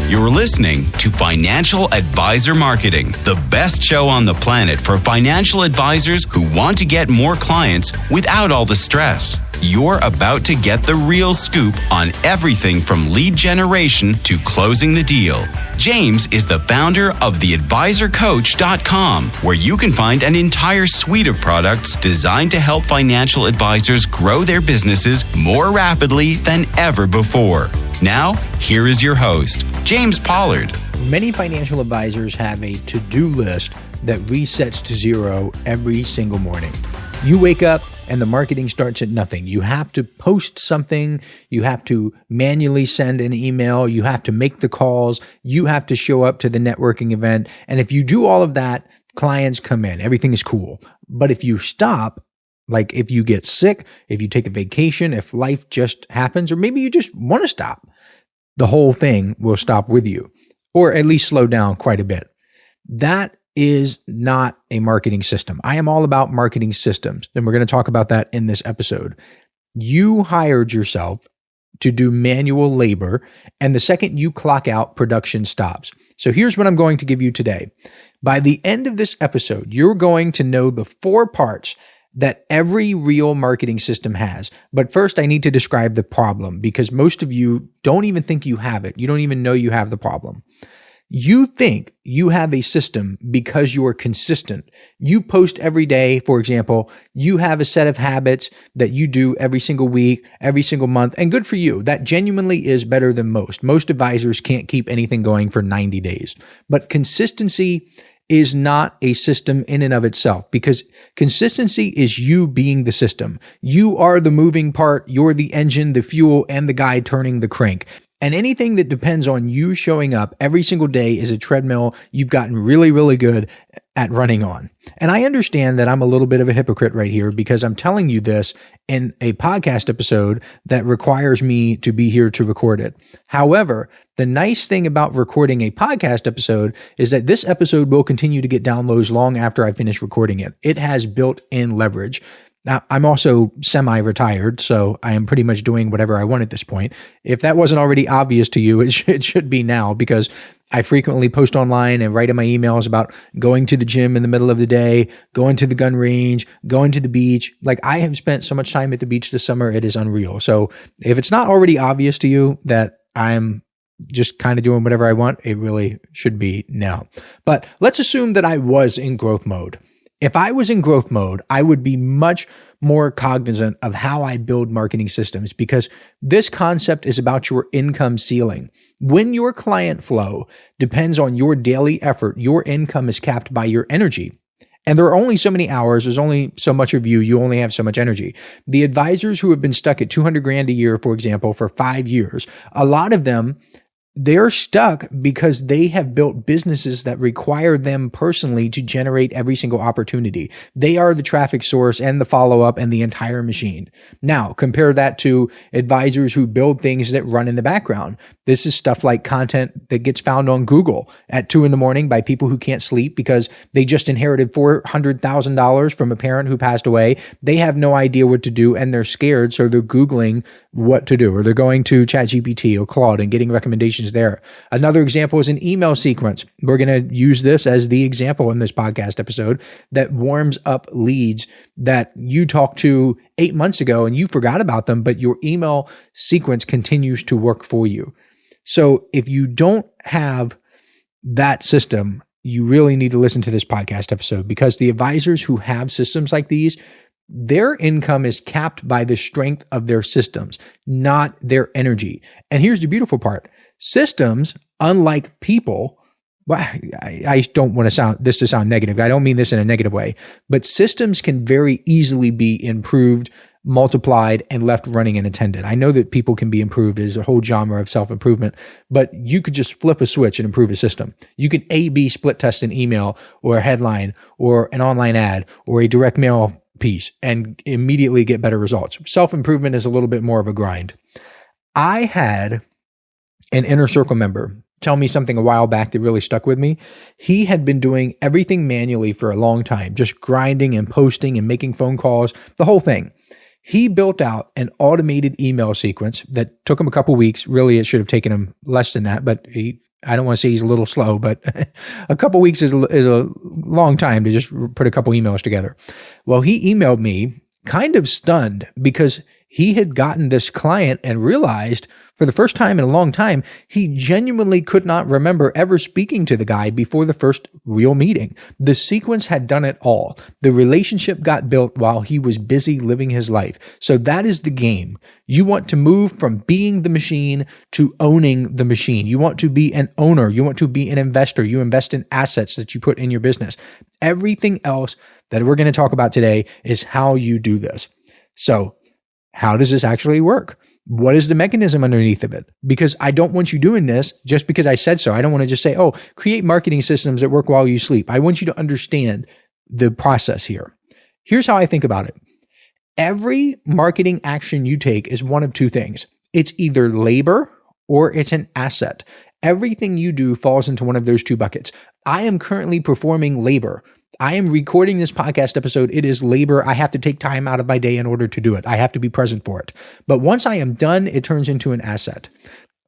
You're listening to Financial Advisor Marketing, the best show on the planet for financial advisors who want to get more clients without all the stress. You're about to get the real scoop on everything from lead generation to closing the deal. James is the founder of theadvisorcoach.com, where you can find an entire suite of products designed to help financial advisors grow their businesses more rapidly than ever before. Now, here is your host, James Pollard. Many financial advisors have a to-do list that resets to zero every single morning. You wake up and the marketing starts at nothing. You have to post something. You have to manually send an email. You have to make the calls. You have to show up to the networking event. And if you do all of that, clients come in. Everything is cool. But if you stop, like if you get sick, if you take a vacation, if life just happens, or maybe you just want to stop, the whole thing will stop with you, or at least slow down quite a bit. That is not a marketing system. I am all about marketing systems, and we're going to talk about that in this episode. You hired yourself to do manual labor, and the second you clock out, production stops. So here's what I'm going to give you today. By the end of this episode, you're going to know the 4 parts that every real marketing system has. But first, I need to describe the problem, because most of you don't even think you have it. You don't even know you have the problem. You think you have a system because you're consistent. You post every day, for example. You have a set of habits that you do every single week, every single month, and good for you. That genuinely is better than most. Most advisors can't keep anything going for 90 days. But consistency is not a system in and of itself, because consistency is you being the system. You are the moving part, you're the engine, the fuel, and the guy turning the crank. And anything that depends on you showing up every single day is a treadmill you've gotten really, really good at running on. And I understand that I'm a little bit of a hypocrite right here, because I'm telling you this in a podcast episode that requires me to be here to record it. However, the nice thing about recording a podcast episode is that this episode will continue to get downloads long after I finish recording it. It has built-in leverage. Now, I'm also semi-retired, so I am pretty much doing whatever I want at this point. If that wasn't already obvious to you, it should be now, because I frequently post online and write in my emails about going to the gym in the middle of the day, going to the gun range, going to the beach. Like, I have spent so much time at the beach this summer, it is unreal. So if it's not already obvious to you that I'm just kind of doing whatever I want, it really should be now. But let's assume that I was in growth mode. If I was in growth mode, I would be much more cognizant of how I build marketing systems, because this concept is about your income ceiling. When your client flow depends on your daily effort, your income is capped by your energy. And there are only so many hours, there's only so much of you, you only have so much energy. The advisors who have been stuck at $200,000 a year, for example, for 5 years, a lot of them, they're stuck because they have built businesses that require them personally to generate every single opportunity. They are the traffic source and the follow-up and the entire machine. Now, compare that to advisors who build things that run in the background. This is stuff like content that gets found on Google at 2 a.m. by people who can't sleep because they just inherited $400,000 from a parent who passed away. They have no idea what to do and they're scared, so they're Googling what to do, or they're going to ChatGPT or Claude and getting recommendations there. Another example is an email sequence. We're going to use this as the example in this podcast episode that warms up leads that you talked to 8 months ago and you forgot about them, but your email sequence continues to work for you. So if you don't have that system, you really need to listen to this podcast episode, because the advisors who have systems like these, their income is capped by the strength of their systems, not their energy. And here's the beautiful part. Systems, unlike people, well, I don't want this to sound negative. I don't mean this in a negative way, but systems can very easily be improved, multiplied, and left running and attended. I know that people can be improved. There's a whole genre of self-improvement, but you could just flip a switch and improve a system. You can A/B split test an email or a headline or an online ad or a direct mail piece and immediately get better results. Self-improvement is a little bit more of a grind. I had an inner circle member tell me something a while back that really stuck with me. He had been doing everything manually for a long time, just grinding and posting and making phone calls, the whole thing. He built out an automated email sequence that took him a couple weeks. Really, it should have taken him less than that, but he I don't want to say he's a little slow, but a couple weeks is a long time to just put a couple emails together. Well, he emailed me kind of stunned because he had gotten this client and realized for the first time in a long time, he genuinely could not remember ever speaking to the guy before the first real meeting. The sequence had done it all. The relationship got built while he was busy living his life. So that is the game. You want to move from being the machine to owning the machine. You want to be an owner. You want to be an investor. You invest in assets that you put in your business. Everything else that we're going to talk about today is how you do this. So how does this actually work? What is the mechanism underneath of it? Because I don't want you doing this just because I said so. I don't want to just say, oh, create marketing systems that work while you sleep. I want you to understand the process here. Here's how I think about it. Every marketing action you take is one of two things. It's either labor or it's an asset. Everything you do falls into one of those two buckets. I am currently performing labor. I am recording this podcast episode. It is labor. I have to take time out of my day in order to do it. I have to be present for it. But once I am done, it turns into an asset.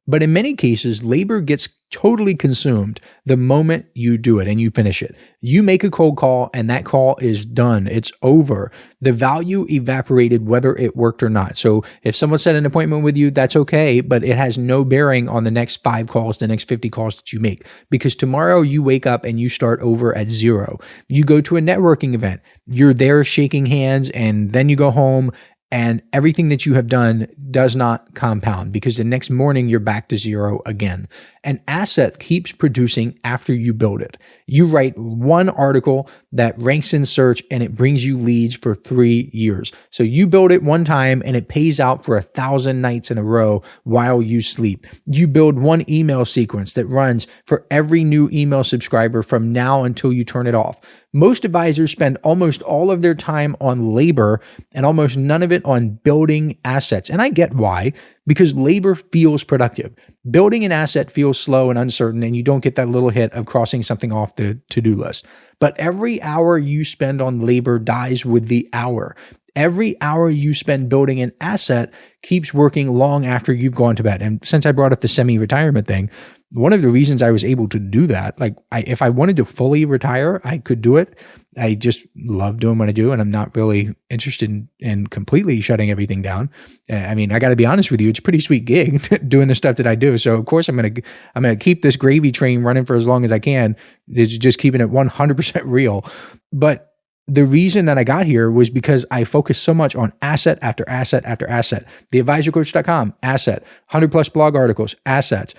But in many cases, labor gets totally consumed the moment you do it and you finish it. You make a cold call and that call is done. It's over. The value evaporated whether it worked or not. So if someone set an appointment with you, that's okay, but it has no bearing on the next 5 calls, the next 50 calls that you make. Because tomorrow you wake up and you start over at 0. You go to a networking event. You're there shaking hands and then you go home. And everything that you have done does not compound because the next morning you're back to 0 again. An asset keeps producing after you build it. You write one article that ranks in search and it brings you leads for 3 years. So you build it one time and it pays out for 1,000 nights in a row while you sleep. You build one email sequence that runs for every new email subscriber from now until you turn it off. Most advisors spend almost all of their time on labor and almost none of it on building assets. And I get why, because labor feels productive. Building an asset feels slow and uncertain, and you don't get that little hit of crossing something off the to-do list. But every hour you spend on labor dies with the hour. Every hour you spend building an asset keeps working long after you've gone to bed. And since I brought up the semi-retirement thing, one of the reasons I was able to do that, if I wanted to fully retire, I could do it. I just love doing what I do, and I'm not really interested in completely shutting everything down. I mean, I got to be honest with you; it's a pretty sweet gig doing the stuff that I do. So, of course, I'm gonna keep this gravy train running for as long as I can. It's just keeping it 100% real. But the reason that I got here was because I focused so much on asset after asset after asset. TheAdvisorCoach.com, asset. 100 plus blog articles, assets.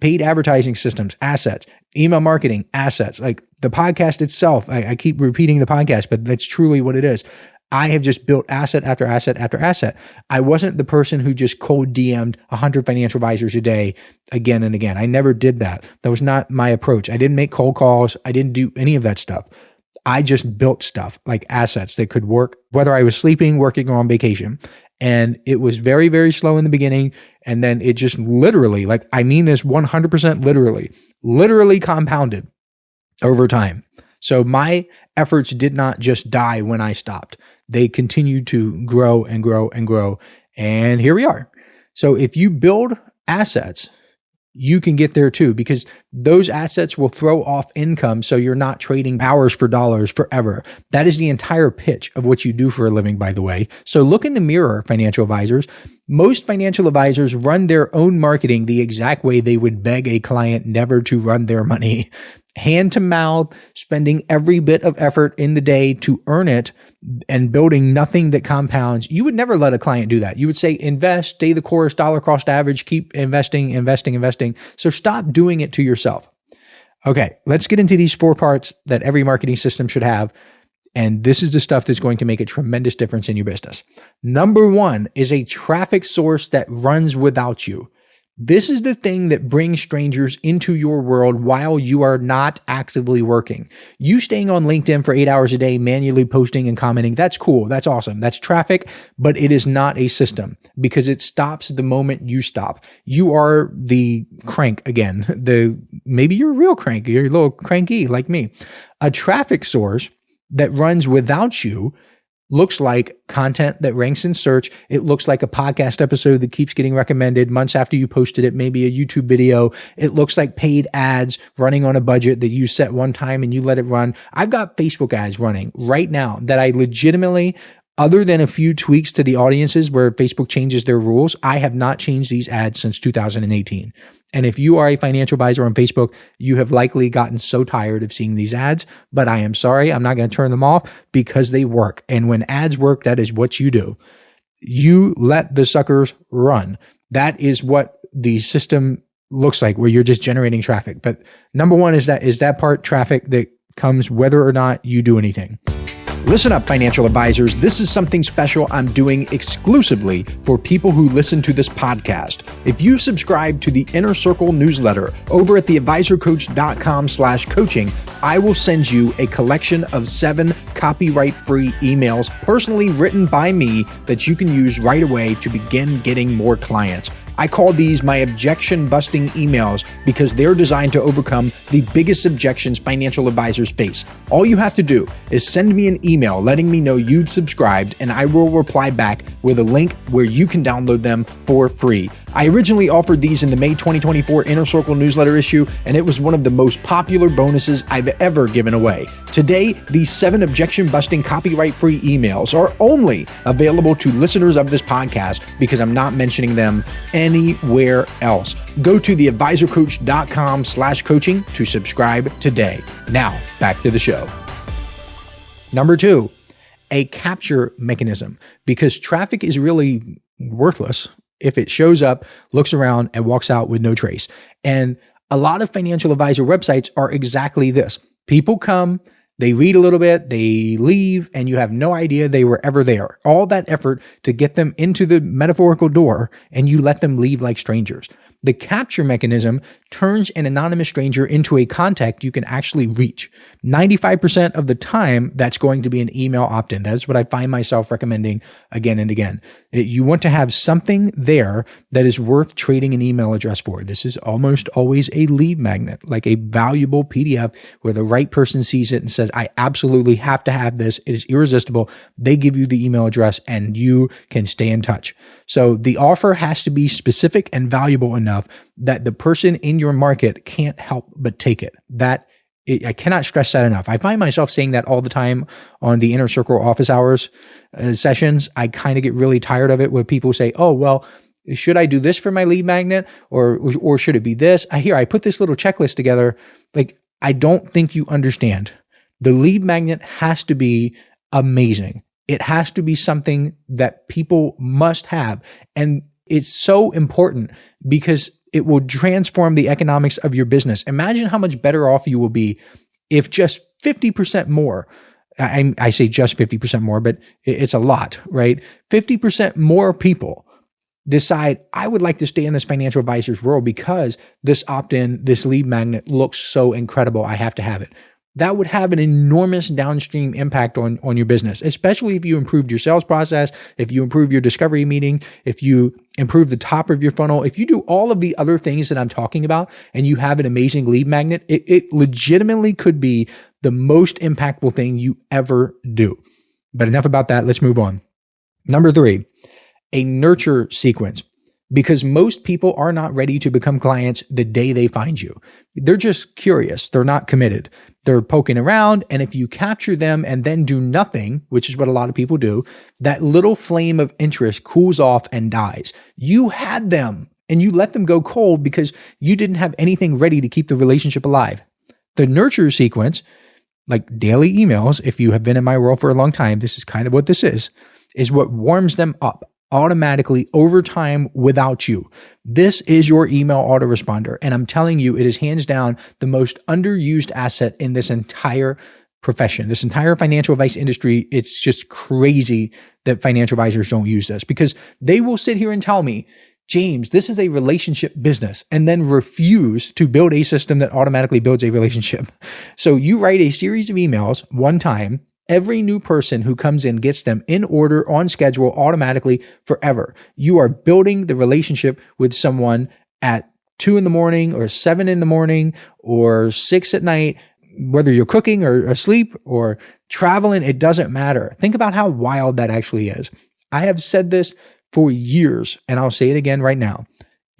Paid advertising systems, assets. Email marketing, assets. Like the podcast itself, I keep repeating the podcast, but that's truly what it is. I have just built asset after asset after asset. I wasn't the person who just cold DM'd 100 financial advisors a day again and again. I never did that. That was not my approach. I didn't make cold calls. I didn't do any of that stuff. I just built stuff like assets that could work, whether I was sleeping, working, or on vacation. And it was very, very slow in the beginning. And then it just literally, I mean this 100% literally compounded over time. So my efforts did not just die when I stopped. They continued to grow and grow and grow. And here we are. So if you build assets, you can get there too, because those assets will throw off income. So you're not trading hours for dollars forever. That is the entire pitch of what you do for a living, by the way. So look in the mirror, financial advisors. Most financial advisors run their own marketing the exact way they would beg a client never to run their money. Hand to mouth, spending every bit of effort in the day to earn it and building nothing that compounds. You would never let a client do that. You would say, invest, stay the course, dollar cost average, keep investing. So stop doing it to yourself. Okay, let's get into these 4 parts that every marketing system should have. And this is the stuff that's going to make a tremendous difference in your business. Number 1 is a traffic source that runs without you. This is the thing that brings strangers into your world while you are not actively working. You staying on LinkedIn for 8 hours a day, manually posting and commenting, that's cool. That's awesome. That's traffic, but it is not a system because it stops the moment you stop. You are the crank again. Maybe you're a real crank. You're a little cranky like me. A traffic source that runs without you looks like content that ranks in search. It looks like a podcast episode that keeps getting recommended months after you posted it, maybe a YouTube video. It looks like paid ads running on a budget that you set one time and you let it run. I've got Facebook ads running right now that I legitimately, other than a few tweaks to the audiences where Facebook changes their rules, I have not changed these ads since 2018. And if you are a financial advisor on Facebook, you have likely gotten so tired of seeing these ads, but I am sorry, I'm not going to turn them off because they work. And when ads work, that is what you do. You let the suckers run. That is what the system looks like, where you're just generating traffic. But number one is that part traffic that comes whether or not you do anything. Listen up, financial advisors. This is something special I'm doing exclusively for people who listen to this podcast. If you subscribe to the Inner Circle newsletter over at theadvisorcoach.com/coaching, I will send you a collection of 7 copyright-free emails personally written by me that you can use right away to begin getting more clients. I call these my objection-busting emails because they're designed to overcome the biggest objections financial advisors face. All you have to do is send me an email letting me know you've subscribed, and I will reply back with a link where you can download them for free. I originally offered these in the May 2024 Inner Circle newsletter issue, and it was one of the most popular bonuses I've ever given away. Today, these 7 objection-busting copyright-free emails are only available to listeners of this podcast because I'm not mentioning them anywhere else. Go to theadvisorcoach.com/coaching to subscribe today. Now, back to the show. Number 2, a capture mechanism, because traffic is really worthless if it shows up, looks around, and walks out with no trace. And a lot of financial advisor websites are exactly this. People come, they read a little bit, they leave, and you have no idea they were ever there. All that effort to get them into the metaphorical door, and you let them leave like strangers. The capture mechanism turns an anonymous stranger into a contact you can actually reach. 95% of the time, that's going to be an email opt-in. That's what I find myself recommending again and again. You want to have something there that is worth trading an email address for. This is almost always a lead magnet, like a valuable PDF where the right person sees it and says, I absolutely have to have this. It is irresistible. They give you the email address and you can stay in touch. So the offer has to be specific and valuable enough that the person in your market can't help but take it. I cannot stress that enough. I find myself saying that all the time on the Inner Circle office hours sessions. I kind of get really tired of it when people say, oh, well, should I do this for my lead magnet or should it be this? I put this little checklist together. Like, I don't think you understand. The lead magnet has to be amazing. It has to be something that people must have. And it's so important because it will transform the economics of your business. Imagine how much better off you will be if just 50% more, I say just 50% more, but it's a lot, right? 50% more people decide, I would like to stay in this financial advisor's world because this opt-in, this lead magnet looks so incredible. I have to have it. That would have an enormous downstream impact on your business, especially if you improved your sales process, if you improve your discovery meeting, if you improve the top of your funnel, if you do all of the other things that I'm talking about and you have an amazing lead magnet, it legitimately could be the most impactful thing you ever do. But enough about that. Let's move on. Number 3, a nurture sequence. Because most people are not ready to become clients the day they find you. They're just curious. They're not committed. They're poking around. And if you capture them and then do nothing, which is what a lot of people do, that little flame of interest cools off and dies. You had them and you let them go cold because you didn't have anything ready to keep the relationship alive. The nurture sequence, like daily emails, if you have been in my world for a long time, this is kind of what this is what warms them up automatically over time without you. This is your email autoresponder. And I'm telling you, it is hands down the most underused asset in this entire profession, this entire financial advice industry. It's just crazy that financial advisors don't use this because they will sit here and tell me, James, this is a relationship business, and then refuse to build a system that automatically builds a relationship. So you write a series of emails one time. Every new person who comes in gets them in order, on schedule, automatically, forever. You are building the relationship with someone at 2 a.m. or 7 a.m. or 6 p.m, whether you're cooking or asleep or traveling, it doesn't matter. Think about how wild that actually is. I have said this for years, and I'll say it again right now.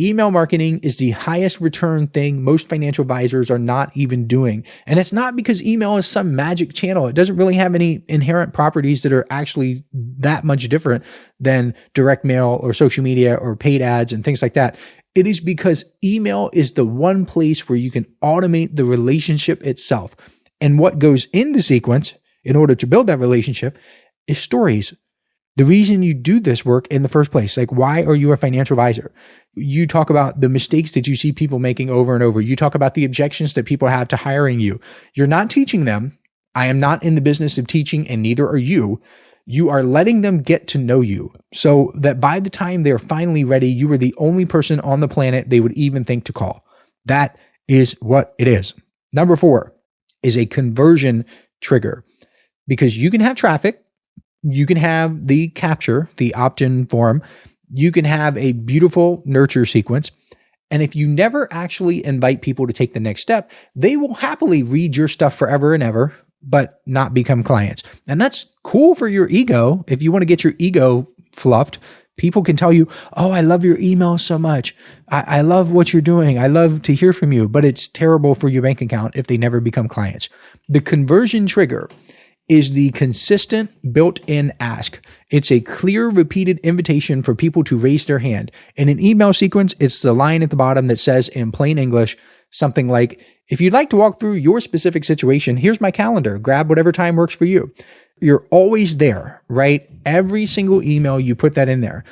Email marketing is the highest return thing most financial advisors are not even doing. And it's not because email is some magic channel. It doesn't really have any inherent properties that are actually that much different than direct mail or social media or paid ads and things like that. It is because email is the one place where you can automate the relationship itself. And what goes in the sequence in order to build that relationship is stories. The reason you do this work in the first place, like why are you a financial advisor? You talk about the mistakes that you see people making over and over. You talk about the objections that people have to hiring you. You're not teaching them. I am not in the business of teaching, and neither are you. You are letting them get to know you so that by the time they're finally ready, you are the only person on the planet they would even think to call. That is what it is. Number 4 is a conversion trigger, because you can have traffic. You can have the capture, the opt-in form. You can have a beautiful nurture sequence. And if you never actually invite people to take the next step, they will happily read your stuff forever and ever, but not become clients. And that's cool for your ego. If you want to get your ego fluffed, people can tell you, oh, I love your email so much. I love what you're doing. I love to hear from you, but it's terrible for your bank account if they never become clients. The conversion trigger is the consistent built-in ask. It's a clear, repeated invitation for people to raise their hand. In an email sequence, it's the line at the bottom that says in plain English, something like, if you'd like to walk through your specific situation, here's my calendar. Grab whatever time works for you. You're always there, right? Every single email, you put that in there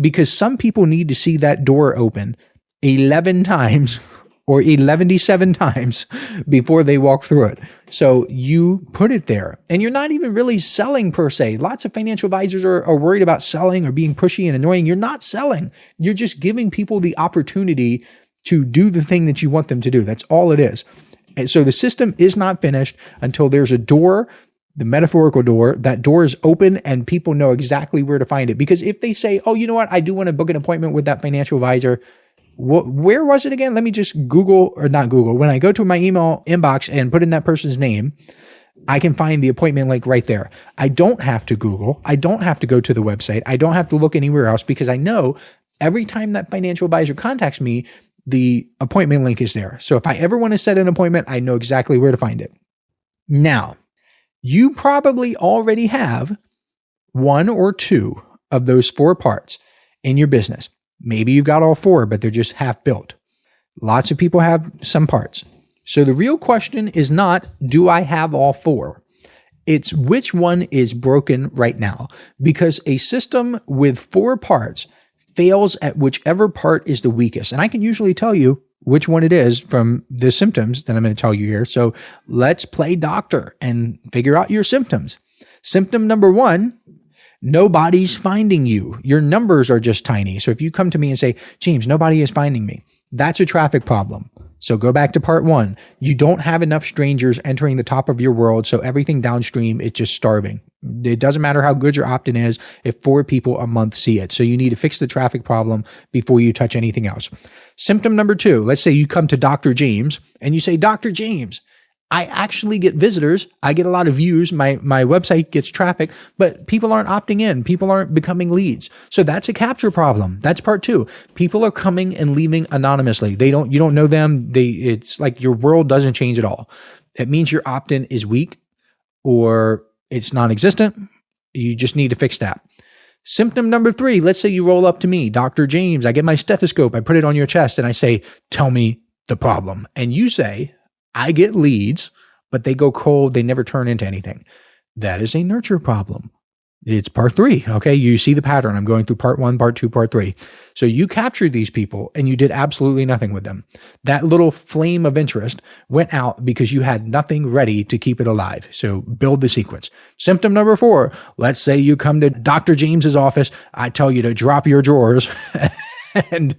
because some people need to see that door open 11 times or 11-7 times before they walk through it. So you put it there, and you're not even really selling per se. Lots of financial advisors are worried about selling or being pushy and annoying. You're not selling. You're just giving people the opportunity to do the thing that you want them to do. That's all it is. And so the system is not finished until there's a door, the metaphorical door. That door is open and people know exactly where to find it. Because if they say, oh, you know what? I do want to book an appointment with that financial advisor. Where was it again? Let me just Google, or not Google. When I go to my email inbox and put in that person's name, I can find the appointment link right there. I don't have to Google. I don't have to go to the website. I don't have to look anywhere else because I know every time that financial advisor contacts me, the appointment link is there. So if I ever want to set an appointment, I know exactly where to find it. Now, you probably already have 1 or 2 of those 4 parts in your business. Maybe you've got all 4, but they're just half built. Lots of people have some parts. So the real question is not, do I have all 4? It's which one is broken right now? Because a system with 4 parts fails at whichever part is the weakest. And I can usually tell you which one it is from the symptoms that I'm going to tell you here. So let's play doctor and figure out your symptoms. Symptom number 1, nobody's finding you. Your numbers are just tiny. So if you come to me and say, James, nobody is finding me, that's a traffic problem. So go back to part 1. You don't have enough strangers entering the top of your world. So everything downstream, it's just starving. It doesn't matter how good your opt-in is if 4 people a month see it. So you need to fix the traffic problem before you touch anything else. Symptom number 2, let's say you come to Dr. James and you say, Dr. James, I actually get visitors. I get a lot of views. My website gets traffic, but people aren't opting in. People aren't becoming leads. So that's a capture problem. That's part 2. People are coming and leaving anonymously. You don't know them. It's like your world doesn't change at all. It means your opt-in is weak or it's non-existent. You just need to fix that. Symptom number 3, let's say you roll up to me, Dr. James, I get my stethoscope, I put it on your chest and I say, tell me the problem. And you say, I get leads, but they go cold. They never turn into anything. That is a nurture problem. It's part 3. Okay. You see the pattern. I'm going through part 1, part 2, part 3. So you captured these people and you did absolutely nothing with them. That little flame of interest went out because you had nothing ready to keep it alive. So build the sequence. Symptom number 4, let's say you come to Dr. James's office. I tell you to drop your drawers. And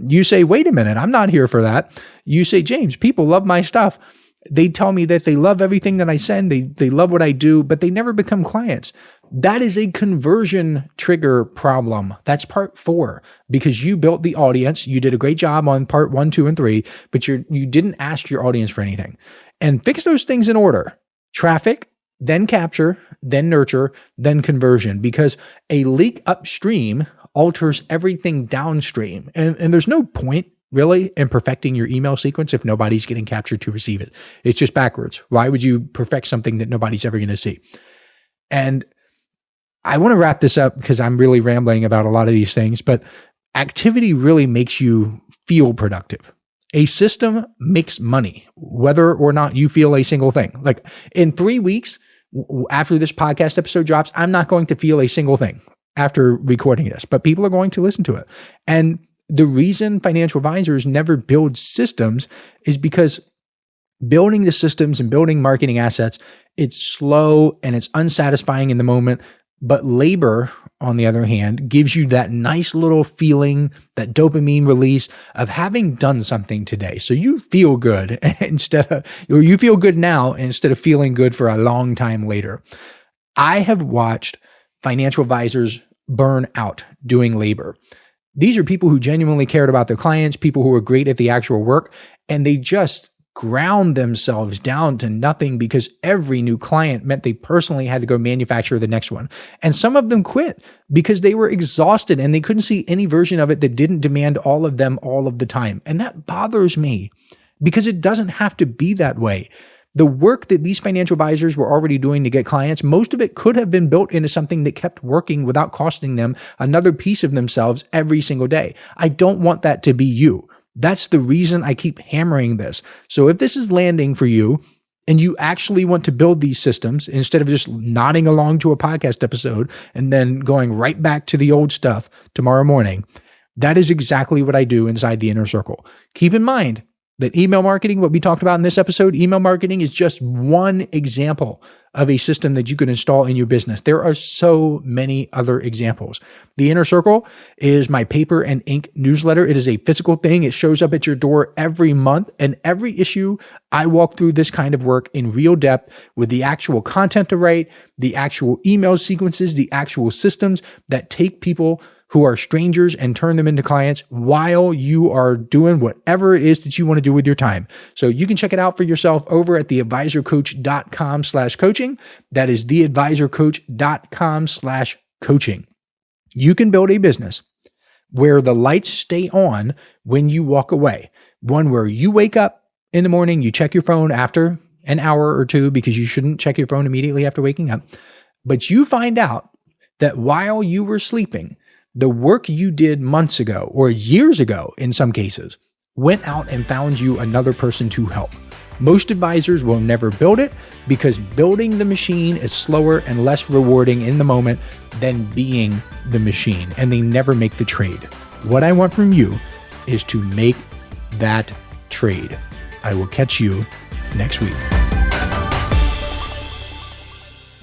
you say, wait a minute, I'm not here for that. You say, James, people love my stuff. They tell me that they love everything that I send. They love what I do, but they never become clients. That is a conversion trigger problem. That's part 4, because you built the audience. You did a great job on part 1, 2, and 3, but you didn't ask your audience for anything. and fix those things in order. Traffic, then capture, then nurture, then conversion, because a leak upstream alters everything downstream. And there's no point really in perfecting your email sequence if nobody's getting captured to receive it. It's just backwards. Why would you perfect something that nobody's ever going to see? And I want to wrap this up because I'm really rambling about a lot of these things, but activity really makes you feel productive. A system makes money, whether or not you feel a single thing. Like in 3 weeks, after this podcast episode drops, I'm not going to feel a single thing after recording this, but people are going to listen to it. And the reason financial advisors never build systems is because building the systems and building marketing assets, it's slow and it's unsatisfying in the moment. But labor, on the other hand, gives you that nice little feeling, that dopamine release of having done something today. So you feel good you feel good now instead of feeling good for a long time later. I have watched financial advisors burn out doing labor. These are people who genuinely cared about their clients, people who were great at the actual work, and they just ground themselves down to nothing because every new client meant they personally had to go manufacture the next one. And some of them quit because they were exhausted and they couldn't see any version of it that didn't demand all of them all of the time. And that bothers me because it doesn't have to be that way. The work that these financial advisors were already doing to get clients, most of it could have been built into something that kept working without costing them another piece of themselves every single day. I don't want that to be you. That's the reason I keep hammering this. So if this is landing for you and you actually want to build these systems instead of just nodding along to a podcast episode and then going right back to the old stuff tomorrow morning, that is exactly what I do inside the Inner Circle. Keep in mind that email marketing, what we talked about in this episode, email marketing is just one example of a system that you can install in your business. There are so many other examples. The Inner Circle is my paper and ink newsletter. It is a physical thing. It shows up at your door every month. And every issue, I walk through this kind of work in real depth with the actual content to write, the actual email sequences, the actual systems that take people who are strangers and turn them into clients while you are doing whatever it is that you want to do with your time. So you can check it out for yourself over at theadvisorcoach.com/coaching. That is theadvisorcoach.com/coaching. You can build a business where the lights stay on when you walk away. One where you wake up in the morning, you check your phone after an hour or two because you shouldn't check your phone immediately after waking up. But you find out that while you were sleeping, the work you did months ago or years ago, in some cases, went out and found you another person to help. Most advisors will never build it because building the machine is slower and less rewarding in the moment than being the machine, and they never make the trade. What I want from you is to make that trade. I will catch you next week.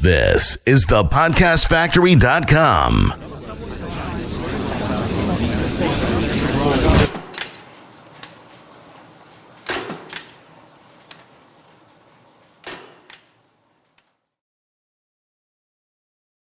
This is thepodcastfactory.com.